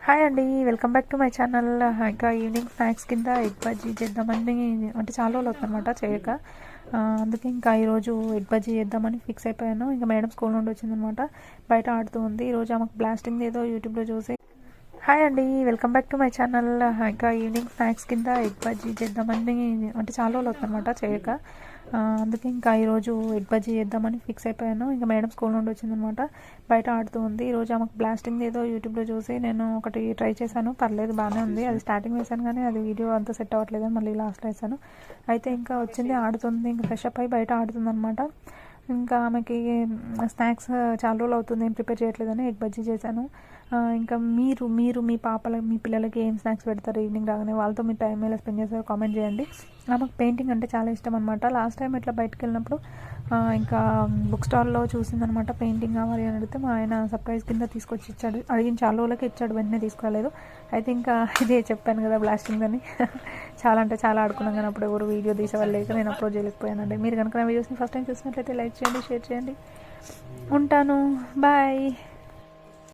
Hi అండి, welcome back to my channel. ఇంకా evening snacks కింద ఎగ్ బజ్జీ చేద్దామని అంటే చాలా రోజులు అవుతుందన్నమాట చేయక. అందుకే ఇంకా ఈరోజు ఎగ్ బజ్జీ చేద్దామని ఫిక్స్ అయిపోయాను. ఇంకా మేడం స్కూల్ నుండి వచ్చిందనమాట, బయట ఆడుతూ ఉంది. ఈరోజు ఆమెకు బ్లాస్టింగ్ ఏదో యూట్యూబ్లో చూసి. హాయ్ అండి, welcome back to my channel. ఇంకా ఈవినింగ్ స్నాక్స్ కింద ఎగ్ బజ్జీ చేద్దామని అంటే చాలా రోజులు అవుతుందన్నమాట చేయక. అందుకే ఇంకా ఈరోజు ఎగ్ బజ్జీ చేద్దామని ఫిక్స్ అయిపోయాను. ఇంకా మేడం స్కూల్ నుండి వచ్చిందనమాట, బయట ఆడుతూ ఉంది. ఈరోజు ఆమెకు బ్లాస్టింగ్ ఏదో యూట్యూబ్లో చూసి నేను ఒకటి ట్రై చేశాను, పర్లేదు బాగానే ఉంది. అది స్టార్టింగ్ వేసాను కానీ అది వీడియో అంతా సెట్ అవ్వట్లేదు, మళ్ళీ లాస్ట్ వేసాను. అయితే ఇంకా వచ్చింది, ఆడుతుంది, ఇంకా ఫ్రెష్ అప్ అయి బయట ఆడుతుంది అనమాట. ఇంకా ఆమెకి స్నాక్స్ చాలా రోజులు అవుతుంది ఏం ప్రిపేర్ చేయట్లేదని ఎగ్ బజ్జీ చేశాను. ఇంకా మీరు మీ మీ పిల్లలకి ఏం స్నాక్స్ పెడతారు ఈవినింగ్ రాగానే, వాళ్ళతో మీ టైం ఎలా స్పెండ్ చేస్తారో కామెంట్ చేయండి. ఆమెకు పెయింటింగ్ అంటే చాలా ఇష్టం అనమాట. లాస్ట్ టైం ఇట్లా బయటకు వెళ్ళినప్పుడు ఇంకా బుక్ స్టాల్లో చూసిందనమాట, పెయింటింగ్ కావాలి అని అడిగితే మా ఆయన సర్ప్రైజ్ కింద తీసుకొచ్చి ఇచ్చాడు. అడిగిన చాలా రోజులకి ఇచ్చాడు, వెంటనే తీసుకురాలేదు. అయితే ఇంకా ఇదే చెప్పాను కదా బ్లాస్టింగ్ అని. చాలా అంటే చాలా ఆడుకున్నాం కానీ అప్పుడు ఎవరు వీడియో తీసేవాళ్ళు లేక నేను అప్లోడ్ చేయలేకపోయానండి. మీరు కనుక నా వీడియోస్ని ఫస్ట్ టైం చూసినట్లయితే లైక్ చేయండి, షేర్ చేయండి. ఉంటాను, బాయ్.